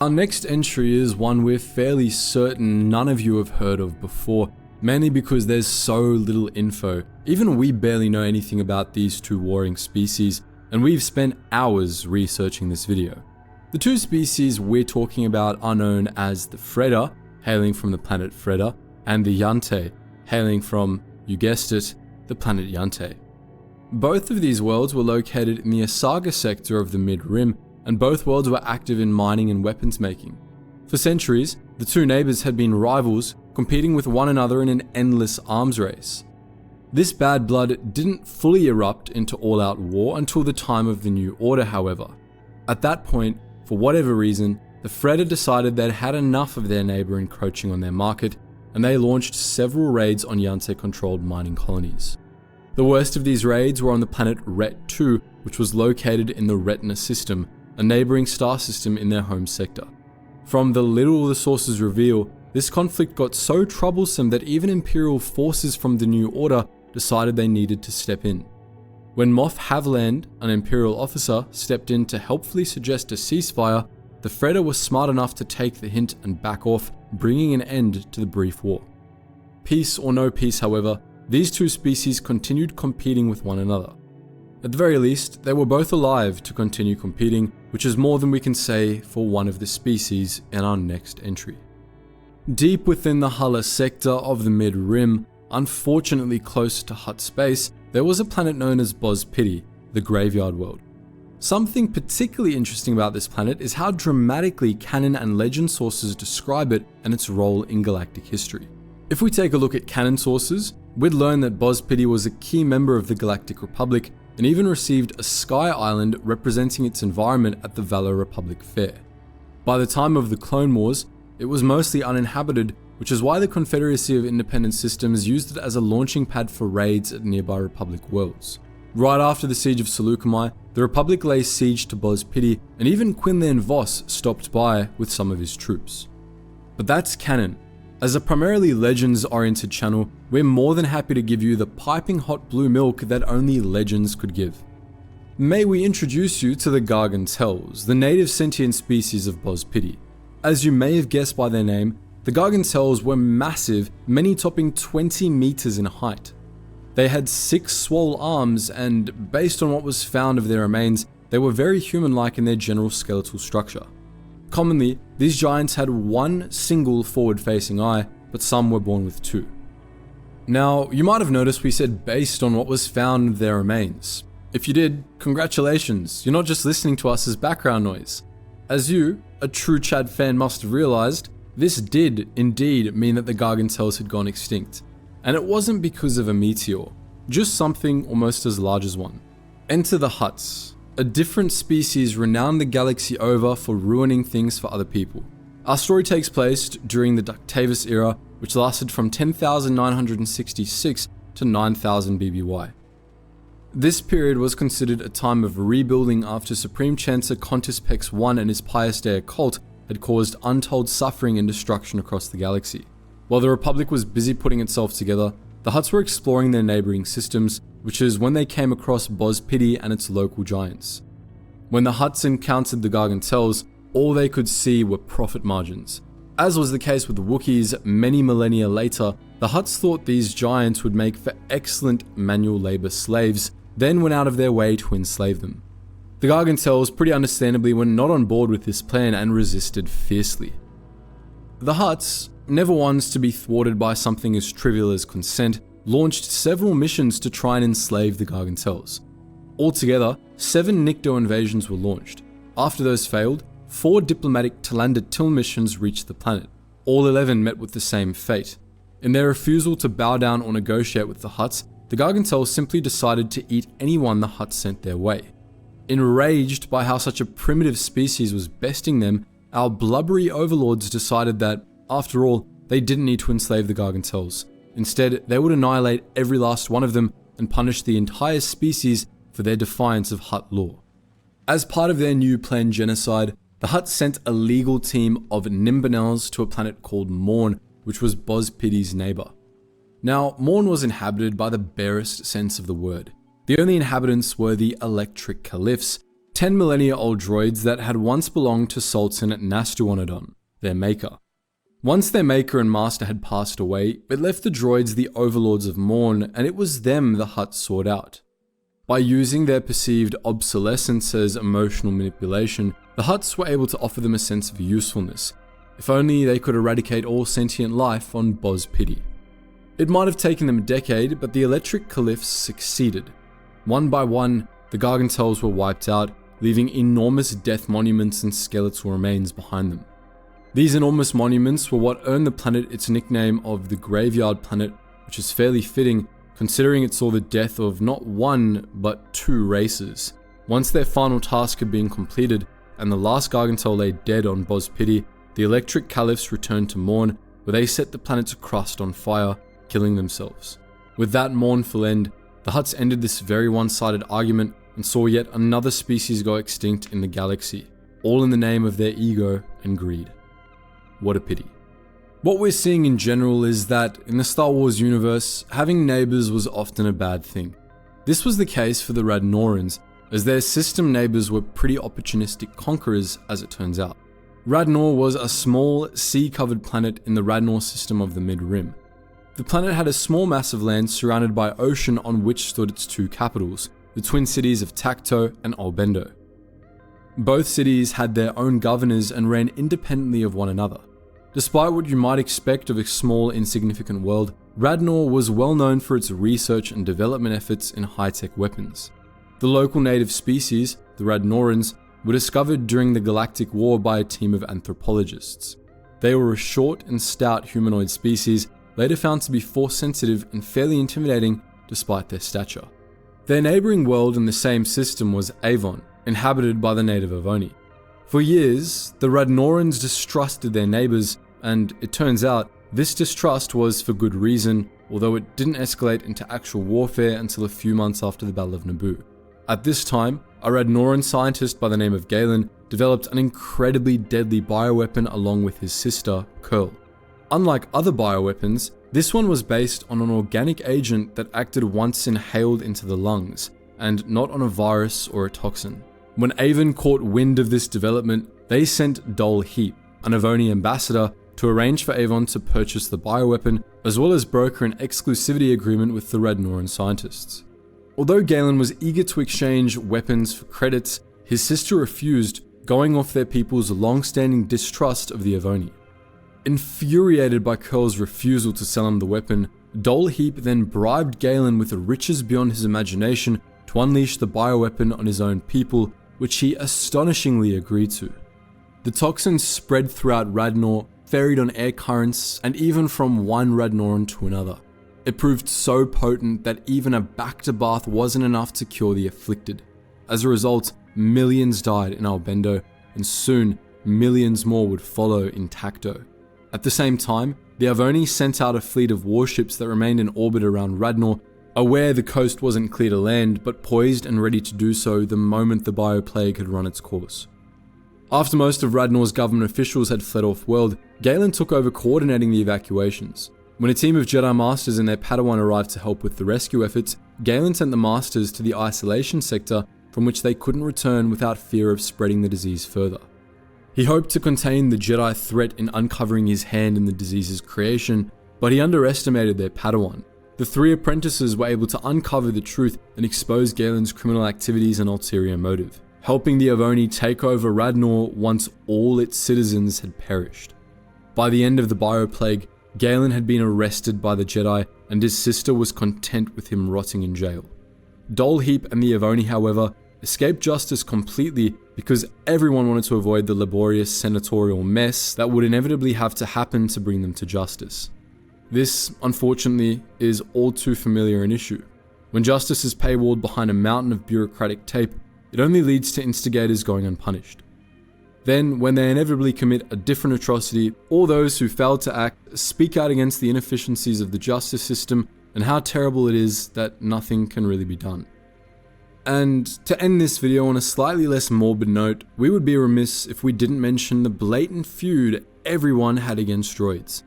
Our next entry is one we're fairly certain none of you have heard of before, mainly because there's so little info. Even we barely know anything about these two warring species, and we've spent hours researching this video. The two species we're talking about are known as the Freda, hailing from the planet Freda, and the Jante, hailing from, you guessed it, the planet Jante. Both of these worlds were located in the Asaga sector of the Mid-Rim, and both worlds were active in mining and weapons making. For centuries, the two neighbours had been rivals, competing with one another in an endless arms race. This bad blood didn't fully erupt into all-out war until the time of the New Order, however. At that point, for whatever reason, the Freda decided they'd had enough of their neighbour encroaching on their market, and they launched several raids on Jante-controlled mining colonies. The worst of these raids were on the planet Ret-2, which was located in the Radnor system, a neighbouring star system in their home sector. From the little the sources reveal, this conflict got so troublesome that even Imperial forces from the New Order decided they needed to step in. When Moff Havland, an Imperial officer, stepped in to helpfully suggest a ceasefire, the Freda was smart enough to take the hint and back off, bringing an end to the brief war. Peace or no peace, however, these two species continued competing with one another. At the very least, they were both alive to continue competing, which is more than we can say for one of the species in our next entry. Deep within the Hulla sector of the Mid-Rim, unfortunately close to Hutt space, there was a planet known as Boz Pity, the Graveyard World. Something particularly interesting about this planet is how dramatically canon and legend sources describe it and its role in galactic history. If we take a look at canon sources, we'd learn that Boz Pity was a key member of the Galactic Republic and even received a sky island representing its environment at the Valor Republic Fair. By the time of the Clone Wars, it was mostly uninhabited, which is why the Confederacy of Independent Systems used it as a launching pad for raids at nearby Republic worlds. Right after the Siege of Seleucami, the Republic lay siege to Boz Pity, and even Quinlan Vos stopped by with some of his troops. But that's canon. As a primarily legends-oriented channel, we're more than happy to give you the piping hot blue milk that only legends could give. May we introduce you to the Gargantelles, the native sentient species of Boz Pity. As you may have guessed by their name, the Gargantelles were massive, many topping 20 meters in height. They had 6 swole arms, and based on what was found of their remains, they were very human-like in their general skeletal structure. Commonly, these giants had one single forward-facing eye, but some were born with 2. Now, you might have noticed we said based on what was found of their remains. If you did, congratulations, you're not just listening to us as background noise. As you, a true Chad fan, must have realized, this did indeed mean that the Gargantelles had gone extinct. And it wasn't because of a meteor, just something almost as large as one. Enter the Hutts, a different species renowned the galaxy over for ruining things for other people. Our story takes place during the Ductavis era, which lasted from 10,966 to 9,000 BBY. This period was considered a time of rebuilding after Supreme Chancellor Contis Pex I and his Pius Dei cult had caused untold suffering and destruction across the galaxy. While the Republic was busy putting itself together, the Hutts were exploring their neighbouring systems, which is when they came across Boz Pity and its local giants. When the Hutts encountered the Gargantelles, all they could see were profit margins. As was the case with the Wookiees many millennia later, the Hutts thought these giants would make for excellent manual labour slaves, then went out of their way to enslave them. The Gargantelles, pretty understandably, were not on board with this plan and resisted fiercely. The Hutts, never ones to be thwarted by something as trivial as consent, launched several missions to try and enslave the Gargantelles. Altogether, 7 Nikto invasions were launched. After those failed, 4 diplomatic Talander Til missions reached the planet. All 11 met with the same fate. In their refusal to bow down or negotiate with the Hutts, the Gargantelles simply decided to eat anyone the Hutts sent their way. Enraged by how such a primitive species was besting them, our blubbery overlords decided that, after all, they didn't need to enslave the Gargantelles. Instead, they would annihilate every last one of them and punish the entire species for their defiance of Hutt law. As part of their new planned genocide, the Hutts sent a legal team of Nimbanels to a planet called Morn, which was Boz Pity's neighbour. Now, Morn was inhabited by the barest sense of the word. The only inhabitants were the electric caliphs, 10 millennia old droids that had once belonged to Sultan Nastuanadon, their maker. Once their maker and master had passed away, it left the droids the overlords of Morn, and it was them the Hutts sought out. By using their perceived obsolescence as emotional manipulation, the Hutts were able to offer them a sense of usefulness. If only they could eradicate all sentient life on Boz Pity. It might have taken them a decade, but the electric caliphs succeeded. One by one, the Gargantels were wiped out, leaving enormous death monuments and skeletal remains behind them. These enormous monuments were what earned the planet its nickname of the Graveyard Planet, which is fairly fitting considering it saw the death of not one, but 2 races. Once their final task had been completed, and the last Gargantel lay dead on Boz Pity, the electric caliphs returned to Morn, where they set the planet's crust on fire, killing themselves. With that mournful end, the Hutts ended this very one-sided argument and saw yet another species go extinct in the galaxy, all in the name of their ego and greed. What a pity. What we're seeing in general is that, in the Star Wars universe, having neighbours was often a bad thing. This was the case for the Radnorans, as their system neighbours were pretty opportunistic conquerors, as it turns out. Radnor was a small, sea-covered planet in the Radnor system of the Mid-Rim. The planet had a small mass of land surrounded by ocean on which stood its 2 capitals, the twin cities of Tacto and Albendo. Both cities had their own governors and ran independently of one another. Despite what you might expect of a small, insignificant world, Radnor was well known for its research and development efforts in high-tech weapons. The local native species, the Radnorans, were discovered during the Galactic War by a team of anthropologists. They were a short and stout humanoid species, later found to be force-sensitive and fairly intimidating despite their stature. Their neighbouring world in the same system was Avon, inhabited by the native Avoni. For years, the Radnorans distrusted their neighbours, and it turns out this distrust was for good reason, although it didn't escalate into actual warfare until a few months after the Battle of Naboo. At this time, a Radnoran scientist by the name of Galen developed an incredibly deadly bioweapon along with his sister, Curl. Unlike other bioweapons, this one was based on an organic agent that acted once inhaled into the lungs, and not on a virus or a toxin. When Avon caught wind of this development, they sent Dol Heap, an Avoni ambassador, to arrange for Avon to purchase the bioweapon, as well as broker an exclusivity agreement with the Radnoran scientists. Although Galen was eager to exchange weapons for credits, his sister refused, going off their people's long-standing distrust of the Avoni. Infuriated by Curl's refusal to sell him the weapon, Dol Heap then bribed Galen with riches beyond his imagination to unleash the bioweapon on his own people, which he astonishingly agreed to. The toxins spread throughout Radnor, ferried on air currents, and even from one Radnoran to another. It proved so potent that even a Bacta bath wasn't enough to cure the afflicted. As a result, millions died in Albendo, and soon millions more would follow in Tacto. At the same time, the Avoni sent out a fleet of warships that remained in orbit around Radnor, aware the coast wasn't clear to land, but poised and ready to do so the moment the bioplague had run its course. After most of Radnor's government officials had fled off-world, Galen took over coordinating the evacuations. When a team of Jedi Masters and their Padawan arrived to help with the rescue efforts, Galen sent the Masters to the isolation sector from which they couldn't return without fear of spreading the disease further. He hoped to contain the Jedi threat in uncovering his hand in the disease's creation, but he underestimated their Padawan. The 3 apprentices were able to uncover the truth and expose Galen's criminal activities and ulterior motive, helping the Avoni take over Radnor once all its citizens had perished. By the end of the bioplague, Galen had been arrested by the Jedi, and his sister was content with him rotting in jail. Dol Heap and the Avoni, however, escaped justice completely because everyone wanted to avoid the laborious senatorial mess that would inevitably have to happen to bring them to justice. This, unfortunately, is all too familiar an issue. When justice is paywalled behind a mountain of bureaucratic tape, it only leads to instigators going unpunished. Then, when they inevitably commit a different atrocity, all those who fail to act speak out against the inefficiencies of the justice system and how terrible it is that nothing can really be done. And to end this video on a slightly less morbid note, we would be remiss if we didn't mention the blatant feud everyone had against droids.